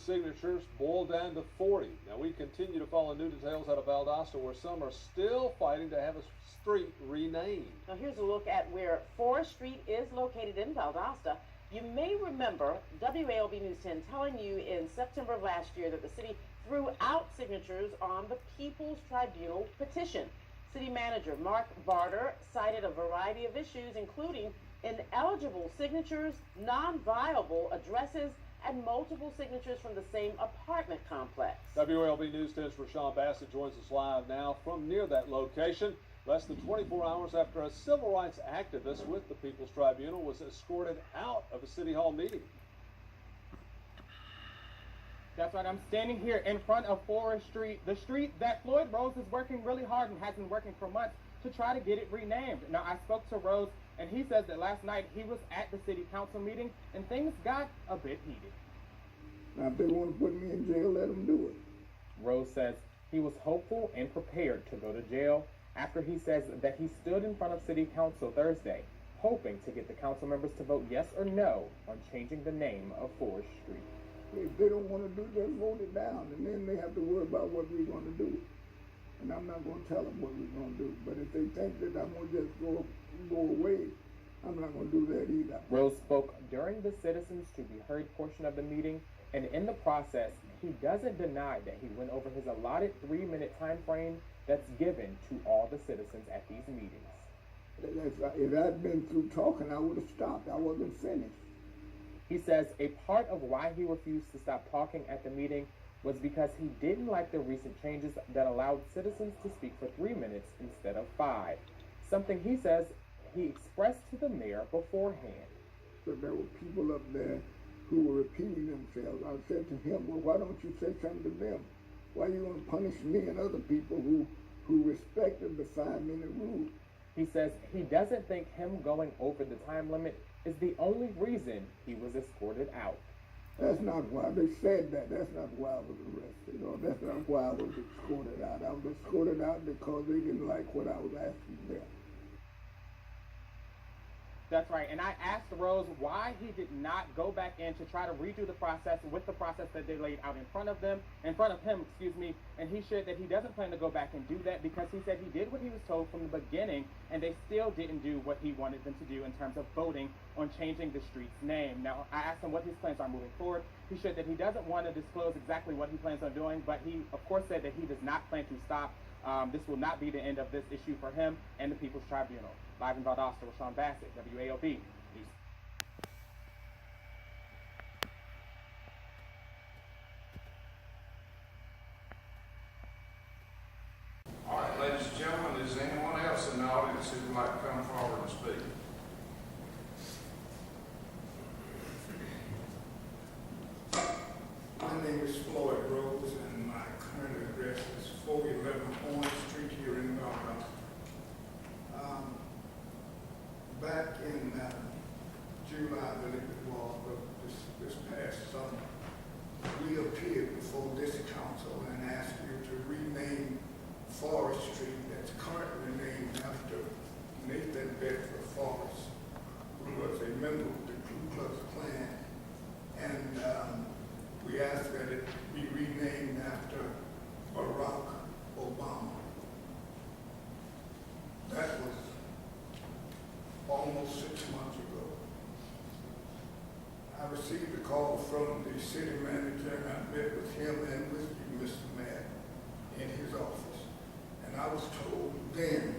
signatures boiled down to 40. Now we continue to follow new details out of Valdosta where some are still fighting to have a street renamed. Now here's a look at where Forest Street is located in Valdosta. You may remember WALB News 10 telling you in September of last year that the city threw out signatures on the People's Tribunal petition. City Manager Mark Barter cited a variety of issues, including ineligible signatures, non-viable addresses, and multiple signatures from the same apartment complex. WALB News 10's Rashawn Bassett joins us live now from near that location. Less than 24 hours after a civil rights activist with the People's Tribunal was escorted out of a City Hall meeting. That's right, I'm standing here in front of Forest Street, the street that Floyd Rose is working really hard and has been working for months to try to get it renamed. Now, I spoke to Rose, and he says that last night he was at the city council meeting and things got a bit heated. Now, if they want to put me in jail, let them do it. Rose says he was hopeful and prepared to go to jail after he says that he stood in front of city council Thursday, hoping to get the council members to vote yes or no on changing the name of Forest Street. If they don't want to do it, just vote it down, and then they have to worry about what we're going to do. And I'm not going to tell them what we're going to do. But if they think that I'm going to just go away, I'm not going to do that either. Rose spoke during the Citizens to Be Heard portion of the meeting, and in the process, he doesn't deny that he went over his allotted 3-minute time frame that's given to all the citizens at these meetings. If I'd been through talking, I would have stopped. I wasn't finished. He says a part of why he refused to stop talking at the meeting was because he didn't like the recent changes that allowed citizens to speak for 3 minutes instead of 5, something he says he expressed to the mayor beforehand. So there were people up there who were repeating themselves. I said to him, well, why don't you say something to them? Why are you going to punish me and other people who respected the 5-minute rule? He says he doesn't think him going over the time limit is the only reason he was escorted out. That's not why they said that. That's not why I was arrested, or that's not why I was escorted out. I was escorted out because they didn't like what I was asking them. That's right, and I asked Rose why he did not go back in to try to redo the process with the process that they laid out in front of him, and he shared that he doesn't plan to go back and do that because he said he did what he was told from the beginning, and they still didn't do what he wanted them to do in terms of voting on changing the street's name. Now, I asked him what his plans are moving forward. He shared that he doesn't want to disclose exactly what he plans on doing, but he, of course, said that he does not plan to stop. This will not be the end of this issue for him and the People's Tribunal. Live in Valdosta, Rashawn Bassett, WALB News. All right, ladies and gentlemen, is there anyone else in the audience who would like to come forward and speak? My name is Floyd Rose, and my current address is 411 Orange Street here in Valdosta. Back in July, I believe it was, but this past summer, we appeared before this council and asked you to rename Forest Street, that's currently named after Nathan Bedford Forrest, who was a member of the Ku Klux Klan. And we asked that it be renamed after Barack Obama. That was almost 6 months ago. I received a call from the city manager, and I met with him and with you, Mr. Mayor, in his office. And I was told then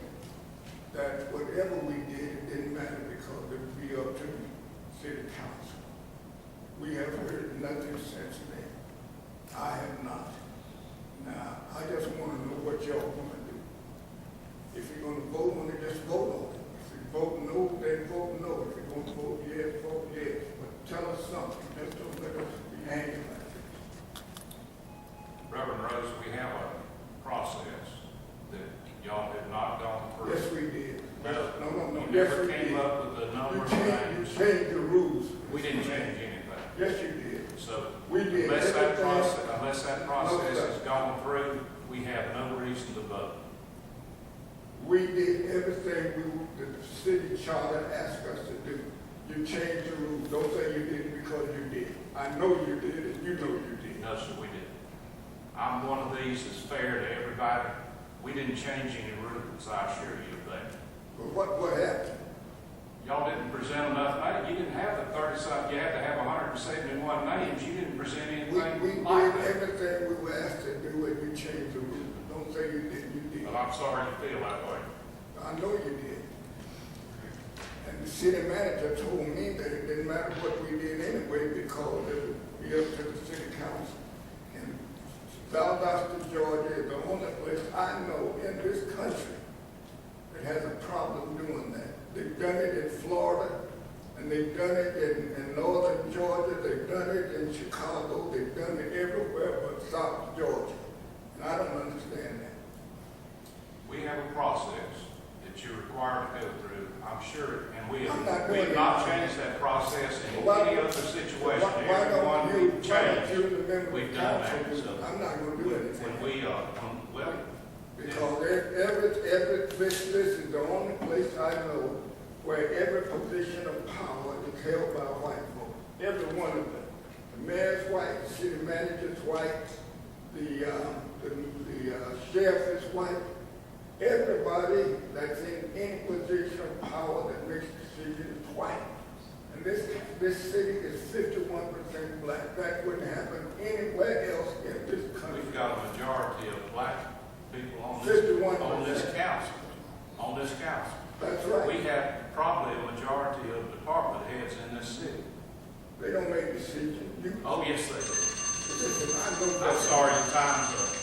that whatever we did, it didn't matter because it would be up to the city council. We have heard nothing since then. I have not. Now, I just want to know what y'all want to do. If you're going to vote on it, just vote on it. If you vote no, then vote no. If you're going to vote yes, vote yes. But tell us something. Just don't let us be hanging like this. Reverend Rose, we have a process that y'all have not gone through. Yes, we did. No. You Yes, never we came did. up with the number of You names. changed the rules. We didn't change anything. Yes, you did. So We did. unless that Everything- process No, sir. has gone through, we have no reason to vote. We did everything the city charter asked us to do. You changed the rules. Don't say you didn't because you did. I know you did, and you know you did. No, sir, we didn't. I'm one of these that's fair to everybody. We didn't change any rules, I assure you of that. But what happened? Y'all didn't present enough names. You didn't have the 30-something, you had to have 171 names. You didn't present anything We like did that. everything we were asked to do, and you changed the rules. Don't say you didn't, you did. But I'm sorry you feel that way. I know you did. And the city manager told me that it didn't matter what we did anyway because it would be up to the city council. And Valdosta, Georgia is the only place I know in this country that has a problem doing that. They've done it in Florida, and they've done it in northern Georgia, they've done it in Chicago, they've done it everywhere but South Georgia. And I don't understand that. We have a process that you're required to go through, I'm sure, and we I'm not have doing not that. changed that process in Why- any other situation. Why Every one don't we've you, changed, the member of we've the done council that. do So it? I'm not gonna do anything. when we, well, Because this is the only place I know where every position of power is held by white folk. Every one of them. The mayor's white, the city manager's white, the sheriff is white. Everybody that's in any position of power that makes decisions is white. And this city is 51% black. That wouldn't happen anywhere else in this country. we've got a majority of black people on 51%. this council. On this council. That's right. We have probably a majority of department heads in this city. They don't make decisions. Oh, yes, they do. Listen, I know I'm that. sorry, your time's up.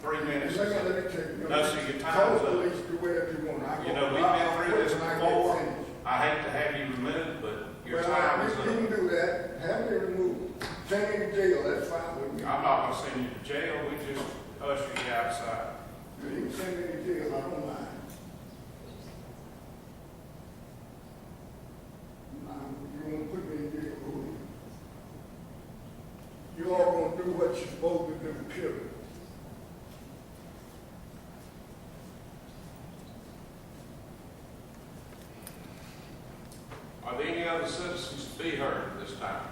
3 minutes. Let me tell you. No, sir, your Call time's the up. police, do whatever you want. You know, we've been through this before. I hate to have you removed, but your time is You up. can do that. Have me removed. Send me to jail. That's fine with me. I'm not gonna send you to jail, we just usher you outside. You can send me to jail. I don't mind. You won't put me in jail, will you? You all gonna do what you're supposed to do, period. Are there any other citizens to be heard at this time?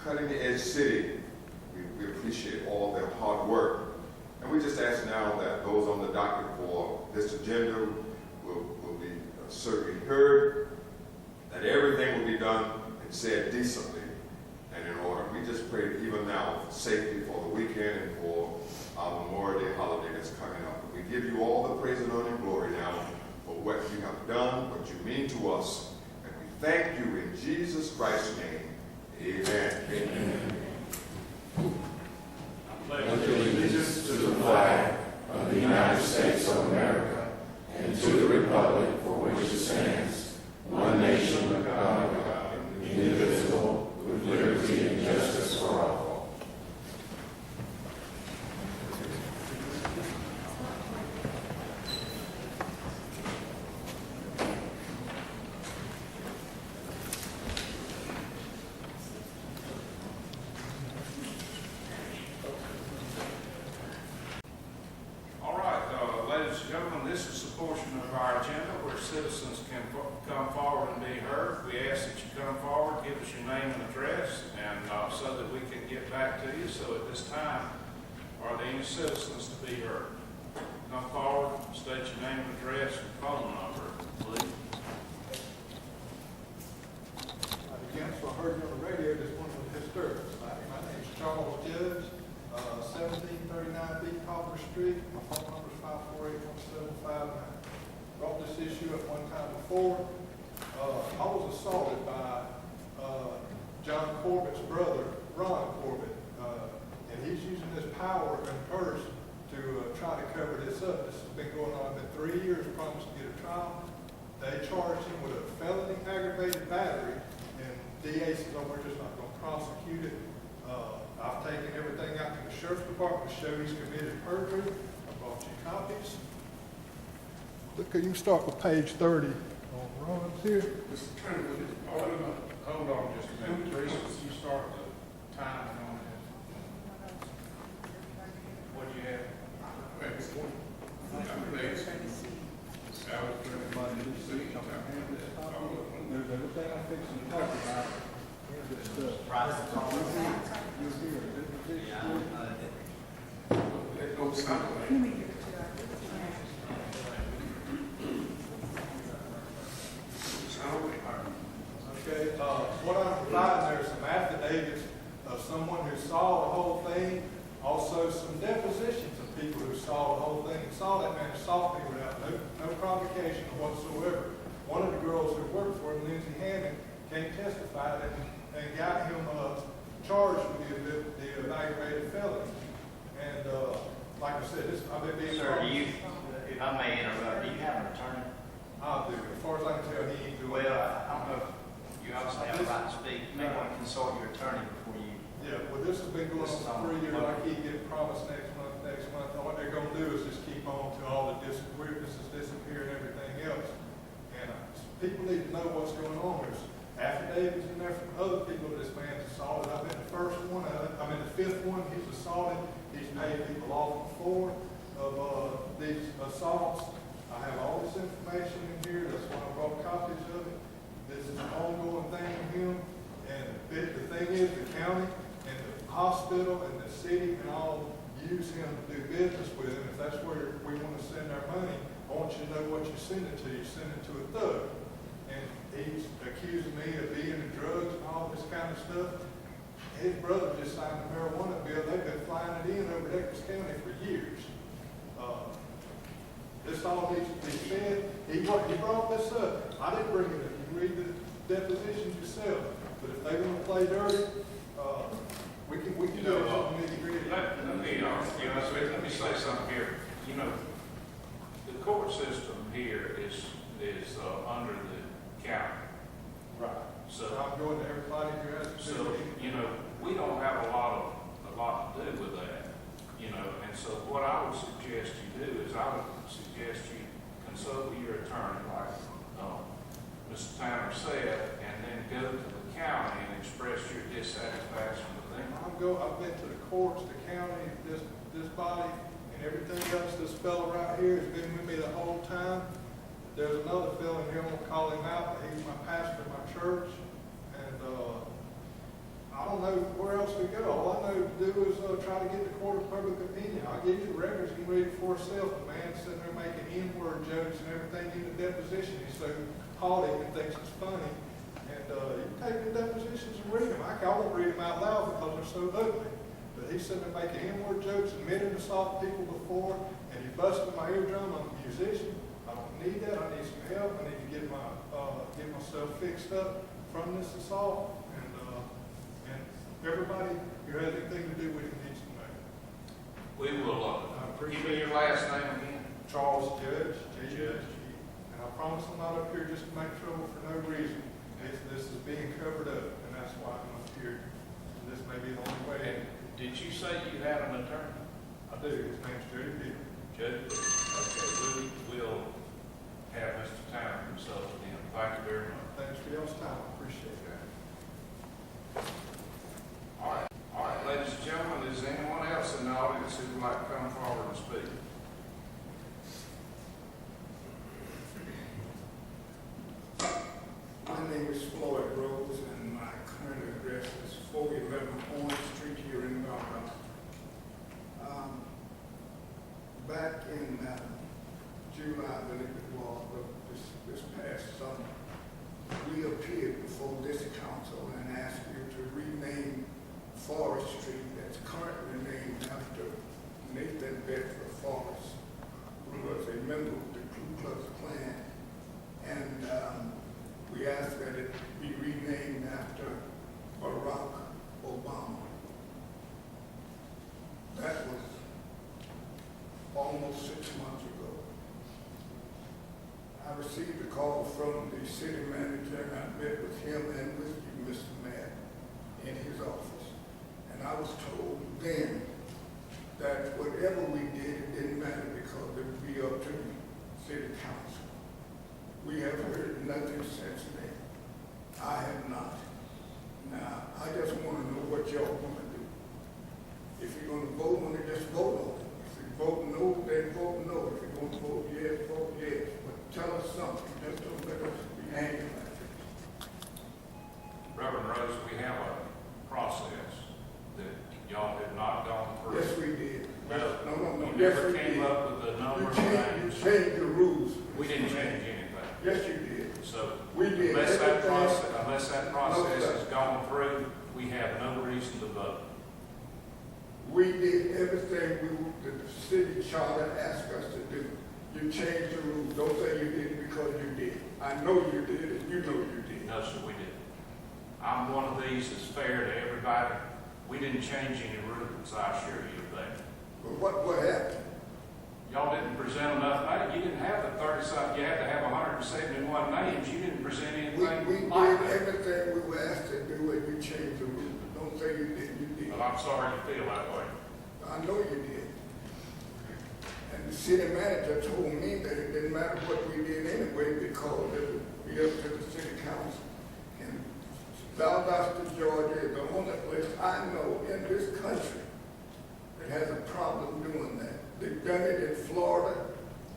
cutting-edge city. We appreciate all their hard work. And we just ask now that those on the docket for this agenda will be certainly heard, that everything will be done and said decently and in order. We just pray even now for safety for the weekend and for our Memorial Day holiday that's coming up. We give you all the praise and honor and glory now for what you have done, what you mean to us, and we thank you in Jesus Christ's name. Amen. Amen. I pledge allegiance to the flag of the United States of America and to the republic for which it stands, one nation under God, indivisible, with liberty and justice for all. Citizens can come forward and be heard. We ask that you come forward, give us your name and address, and so that we can get back to you. So at this time, are there any citizens to be heard? Come forward, state your name and address and phone number, please. The council, I heard you on the radio, just wanted to disturb us. My name is Charles Judge, 17 1439B Copper Street. My phone number is 548-1759. Brought this issue up one time before. I was assaulted by John Corbett's brother, Ron Corbett, and he's using his power and purse to try to cover this up. This has been going on. It's been 3 years, promised to get a trial. They charged him with a felony aggravated battery, and DA says, oh, we're just not going to prosecute it. I've taken everything out to the sheriff's department to show he's committed perjury. I brought you copies. Look, you can start with page 30 on Ron's here. Mr. Attorney, hold on just a minute. Teresa, you start the time on it. What do you have? There's everything I'm fixing to talk about. Okay, what I'm providing there is some affidavits of someone who saw the whole thing, also some depositions of people who saw the whole thing and saw that man assault me without no provocation whatsoever. One of the girls who worked for him, Lindsay Hammond, came testify and got him charged with the aggravated felony. And like I said, I've been being. Sir, if I may interrupt, do you have an attorney? I do. As far as I can tell, he ain't doing. Well, I don't know if you obviously have a right to speak. You may want to consult your attorney before you. Yeah, well, this has been going on for 3 years. I keep getting promised next month. And what they're going to do is just keep on till all the witnesses disappear and everything else. And people need to know what's going on. There's affidavits in there from other people that this man's assaulted. I've been the first one. I'm in the fifth one. He's assaulted. He's paid people off before of these assaults. I have all this information in here. That's why I brought copies of it. This is an ongoing thing with him. And the thing is, the county and the hospital and the city and all use him to do business with him. If that's where we want to send our money, I want you to know what you're sending to. You're sending to a thug. And he's accusing me of being in drugs and all this kind of stuff. His brother just signed a marijuana bill. They've been flying it in over Douglas County for years. This all needs to be said. He brought this up. I didn't bring it up. You can read the depositions yourself. But if they want to play dirty, we can do it. Let me say something here. You know, the court system here is under the county. Right. So I'm going to everybody who has to So, you know, we don't have a lot to do with that, you know, and so what I would suggest you do is I would suggest you consult with your attorney, like Mr. Tanner said, and then go to the county and express your dissatisfaction with them. I've been to the courts, the county, this body, and everything else. This fellow right here has been with me the whole time. There's another fellow here, I won't call him out, but he's my pastor in my church. And I don't know where else we go. All I know to do is try to get the court of public opinion. I'll give you the records, you can read it for yourself. The man's sitting there making N-word jokes and everything in the deposition. He's so haughty and thinks it's funny. And you can take the depositions and read them. I won't read them out loud because they're so ugly. But he's sitting there making N-word jokes, admitting to assault people before, and he busted my eardrum. I'm a musician. I don't need that. I need some help. I need to get myself fixed up from this assault. And everybody who has anything to do with it needs to know. We will, give me your last name again. Charles Judge, J-Judge. And I promise I'm not up here just to make trouble for no reason. This is being covered up, and that's why I'm up here. This may be the only way. And did you say you had an attorney? I do. His name's Jody Peter. Judge, okay, we'll have Mr. Tanner consult with him. Thank you very much. Thanks for y'all's time. I appreciate that. All right, ladies and gentlemen, is there anyone else in the audience who would like to come forward and speak? My name is Floyd Rose, and my current address is 411 Orange Street here in Valdosta. Back in July, I believe it was, this past summer, we appeared before this council and asked you to rename Forest Street, that's currently named after 6 months ago. I received a call from the city manager, and I met with him and with you, Mr. Mayor, in his office. And I was told then that whatever we did, it didn't matter because it would be up to the city council. We have heard nothing since then. I have not. Now, I just want to know what y'all want to do. If you're going to vote on it, just vote on it. If you vote no, then vote no. If you're going to vote yes, vote yes. But tell us something. Just don't let us be hanging like this. Reverend Rose, we have a process that y'all have not gone through. Yes, we did. No. No. You Yes, never we came did. up with a number of You names. changed the rules. We didn't change anything. Yes, you did. So We did. unless that Everything- process sir. has gone through, we have no reason to vote. We did everything the city charter asked us to do. You changed the rules. Don't say you did it because you did. I know you did and you know you did. No, sir, we didn't. I'm one of these that's fair to everybody. We didn't change any rules, I assure you of that. But what happened? Y'all didn't present enough names. You didn't have the 30-something. You had to have 171 names. You didn't present We anything did like that. everything we were asked to do and you changed the rules. Don't say you didn't, you did. Well, I'm sorry you feel that way. I know you did. And the city manager told me that it didn't matter what we did anyway because it would be up to the city council. And Valdosta, Georgia is the only place I know in this country that has a problem doing that. They've done it in Florida,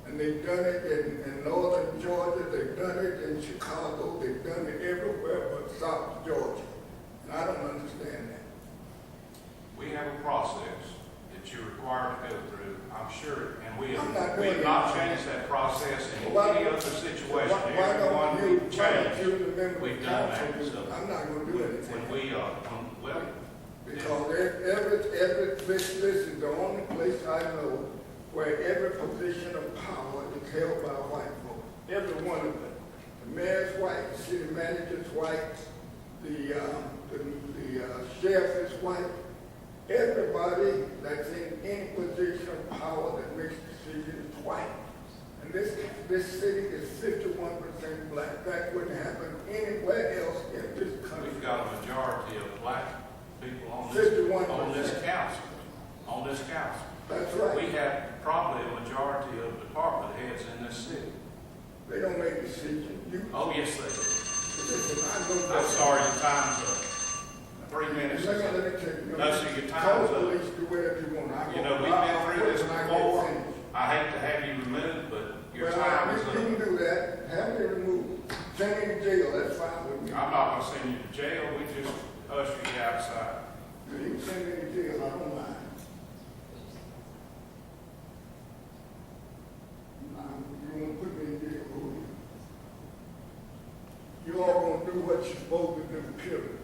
and they've done it in northern Georgia, they've done it in Chicago, they've done it everywhere but South Georgia. And I don't understand that. We have a process that you're required to go through, I'm sure, and we I'm not have doing not that. changed that process in Why- any other situation. Why Everyone don't you, we've why don't changed, you remember we've the done council? that. So I'm not gonna do anything. when we, well, Because this is the only place I know where every position of power is held by white folks. Every one of them. The mayor's white, the city manager's white, the sheriff is white. Everybody that's in any position of power that makes decisions is white. And this city is 51% black. That wouldn't happen anywhere else in this country. we've got a majority of black people on 51%. this council. On this council. That's right. We have probably a majority of department heads in this city. They don't make decisions. Oh, yes, they do. Listen, I know that. I'm sorry, your time's up. 3 minutes is up. Let me tell you. No, sir, your Call time's the up. police, do whatever you want. You know, we've been through this When I get before. finished. I hate to have you removed, but your Well, time is you up. can do that. Have me removed. Send me to jail. That's fine with me. I'm not gonna send you to jail, we just usher you outside. You can send me to jail. I don't mind. You won't put me in jail, will you? You all gonna do what you're supposed to do, period.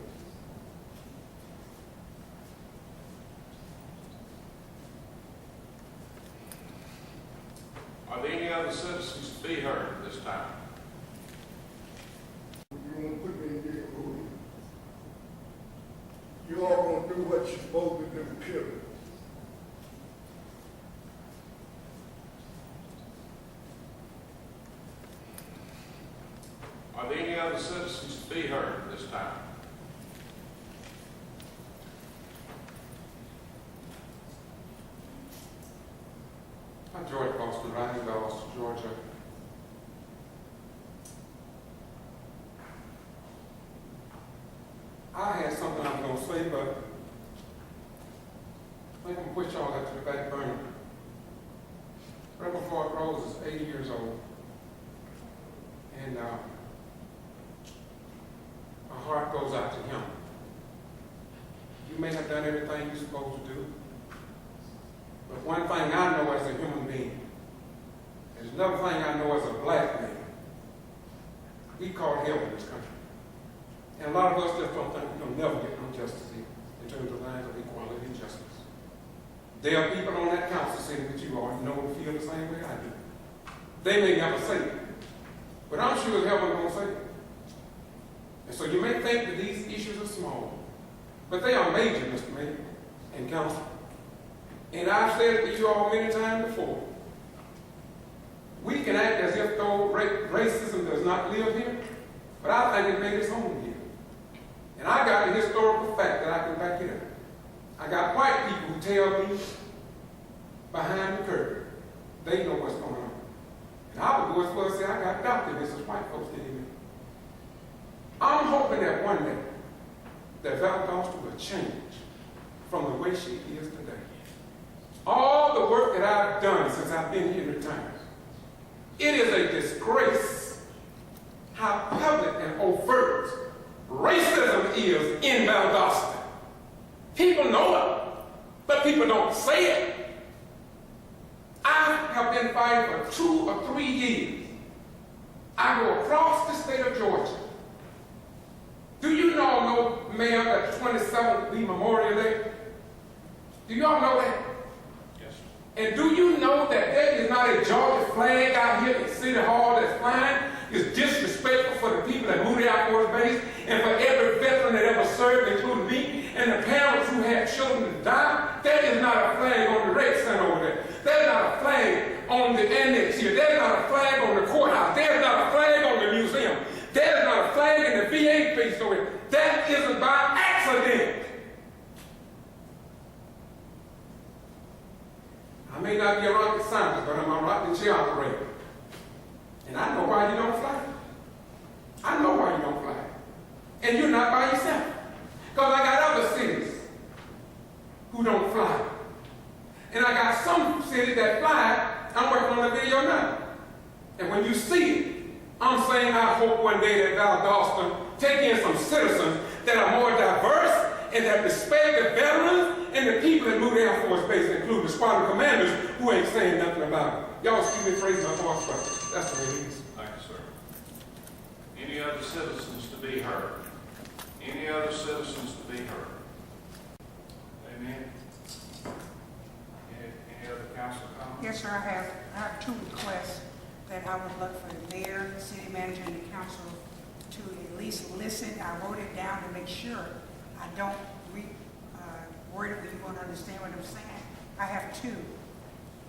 Are there any other citizens to be heard at this time? You won't put me in jail, will you? You all gonna do what you're supposed to do, period. Are there any other citizens to be heard at this time? I'm George Boston, riding Valdosta, Georgia. I had something I was going to say, but I think I'm going to push y'all that to the back burner. Reverend Floyd Rose is 80 years old, and my heart goes out to him. You may have done everything you're supposed to do, but one thing I know as a human being, there's another thing I know as a black man. We call hell in this country. And a lot of us just don't think we're going to never get no justice here in terms of lines of equality and justice. There are people on that council sitting with you all, you know, who feel the same way I do. They may never say it, but I'm sure heaven going to say it. And so you may think that these issues are small, but they are major, Mr. Mayor and Council. And I've said it to you all many times before. We can act as if though racism does not live here, but I think it made its home here. And I got a historical fact that I can back it up. I got white people who tell me behind the curtain, they know what's going on. And I would go as well as say, I got documents as white folks didn't even. I'm hoping that one day that Valdosta will change from the way she is today. All the work that I've done since I've been here retired, it is a disgrace how public and overt racism is in Valdosta. People know it, but people don't say it. I have been fighting for 2 or 3 years. I go across the state of Georgia. Do you all know, Mayor, that 27th be Memorial Day? Do you all know that? Yes. And do you know that there is not a Georgia flag out here at City Hall that's flying? It's disrespectful for the people that moved the Air Force Base and for every veteran that ever served, including me, and the parents who had children to die. That is not a flag on the Rec Center over there. There's not a flag on the annex here. There's not a flag on the courthouse. There's not a flag on the museum. There's not a flag in the VA base over here. That isn't by accident. I may not be a rocket scientist, but I'm a rocket chair operator. And I know why you don't fly. I know why you don't fly. And you're not by yourself. Because I got other cities who don't fly. And I got some cities that fly. I'm working on a video now. And when you see it, I'm saying I hope one day that Valdosta take in some citizens that are more diverse and that respect the veterans and the people that move the Air Force Base, including the squadron commanders who ain't saying nothing about it. Y'all excuse me praising my voice, but that's the way it is. Thank you, sir. Any other citizens to be heard? Any other citizens to be heard? Amen. Any other council comments? Yes, sir, I have 2 requests that I would like for the mayor, the city manager, and the council to at least listen. I wrote it down to make sure I don't word it where you won't understand what I'm saying. I have 2.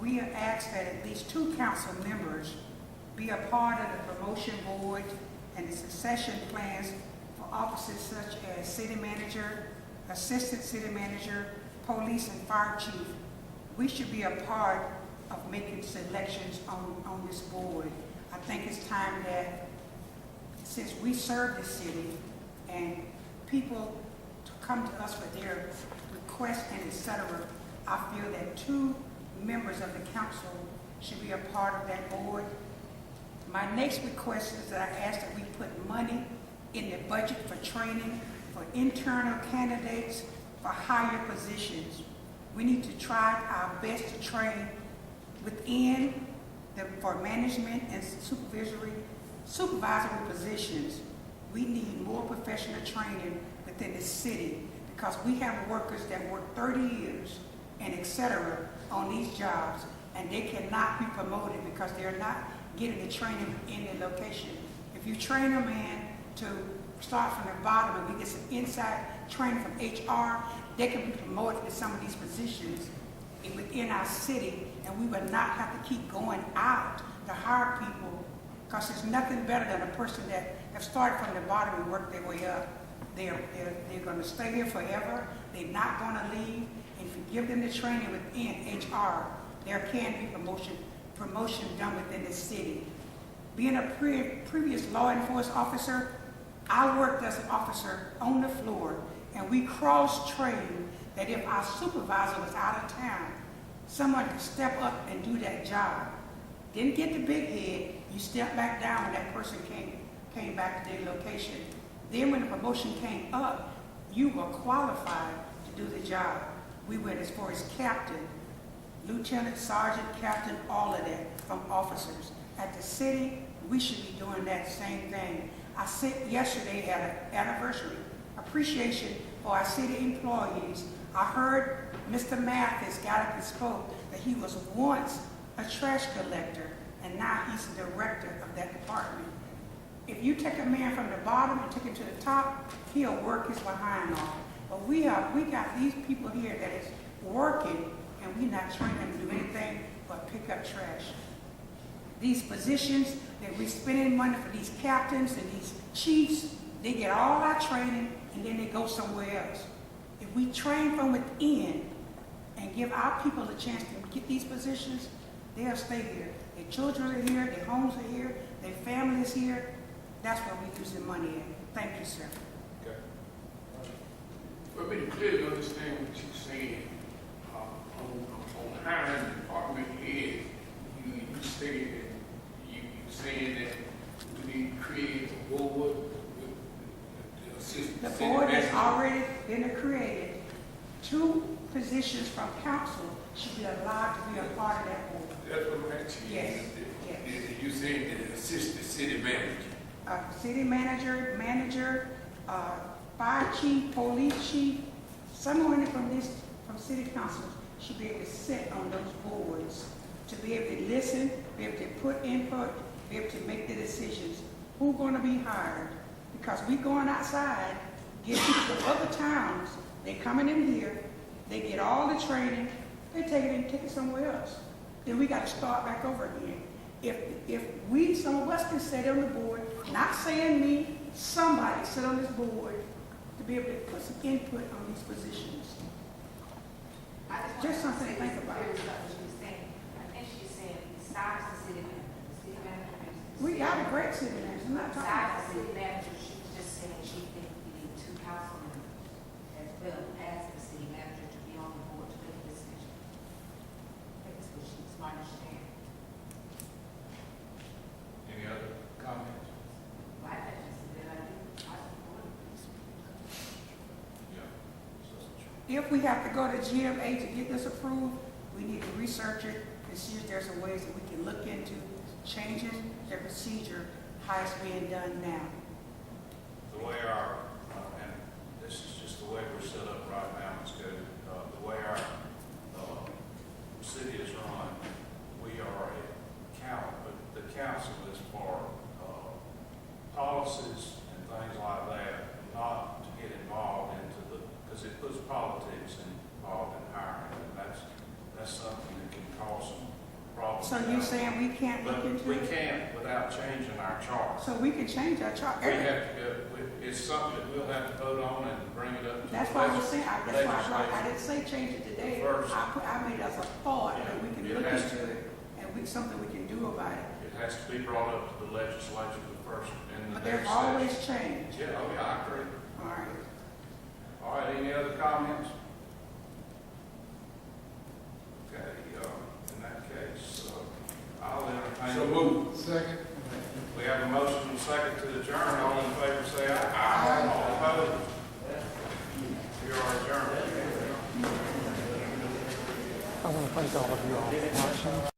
We have asked that at least 2 council members be a part of the promotion board and the succession plans for offices such as city manager, assistant city manager, police, and fire chief. We should be a part of making selections on this board. I think it's time that, since we serve the city and people come to us for their requests and etc., I feel that 2 members of the council should be a part of that board. My next request is that I ask that we put money in the budget for training for internal candidates for higher positions. We need to try our best to train within for management and supervisory positions. We need more professional training within the city because we have workers that work 30 years and etc. on these jobs, and they cannot be promoted because they're not getting the training in their location. If you train a man to start from the bottom and we get some inside training from HR, they can be promoted to some of these positions within our city, and we would not have to keep going out to hire people, because there's nothing better than a person that have started from the bottom and worked their way up. They're going to stay here forever. They're not going to leave. And if you give them the training within HR, there can be promotion done within the city. Being a previous law enforcement officer, I worked as an officer on the floor, and we cross-trained that if our supervisor was out of town, someone could step up and do that job. Didn't get the big head, you step back down when that person came back to their location. Then when the promotion came up, you were qualified to do the job. We went as far as captain, lieutenant, sergeant, captain, all of that from officers. At the city, we should be doing that same thing. I said yesterday had an anniversary appreciation for our city employees. I heard Mr. Mathis got up and spoke that he was once a trash collector, and now he's the director of that department. If you take a man from the bottom and take him to the top, he'll work his behind off. But we got these people here that is working, and we're not training them to do anything but pick up trash. these positions, that we're spending money for these captains and these chiefs, they get all our training and then they go somewhere else. If we train from within and give our people a chance to get these positions, they'll stay here. Their children are here, their homes are here, their families here. That's where we're using money at. Thank you, sir. Okay. For me to clearly understand what you're saying, on hiring department heads, you stated that you saying that we need to create a board with the assistant The city board has manager. already been created. 2 positions from council should be allowed to be a part of that board. That's what I'm asking you. Yes, yes. You saying the assistant city manager. City manager, fire chief, police chief, someone from city council should be able to sit on those boards, to be able to listen, be able to put input, be able to make the decisions. Who's going to be hired? Because we going outside, get people from other towns, they coming in here, they get all the training, they take it somewhere else. Then we got to start back over again. If we, some of us can sit on the board, not saying me, somebody sit on this board to be able to put some input on these positions. Just something to think about. I think she's saying besides the city manager, We got a great city manager, I'm not talking besides about the city manager, she was just saying she thinks we need 2 council members as well as the city manager to be on the board to make a decision. I think that's what she's my understanding. Any other comments? I think that's a good idea. I support it. Yeah. If we have to go to GMA to get this approved, we need to research it and see if there's some ways that we can look into changing the procedure, how it's being done now. The way our, and this is just the way we're set up right now, it's good. The way our city is run, we are the council is for policies and things like that, not to get involved into because it puts politics involved in hiring, and that's something that can cause some problems. So you're saying we can't look into We it? can't without changing our chart. So we can change our chart. We have to it's something that we'll have to vote on and bring it up to That's the why I was saying, that's why I legislature. didn't say change it today. First. I made it as a thought that we can It look has into it and something we can do about it. It has to be brought up to the legislature first in the But next they've session. always changed. Yeah, oh yeah, I agree. All right. All right, any other comments? Okay, in that case, I'll entertain. So move. Second. We have a motion and a second to adjourn. All in favor say aye. Aye. All opposed? We are adjourned. I want to thank all of you all for watching.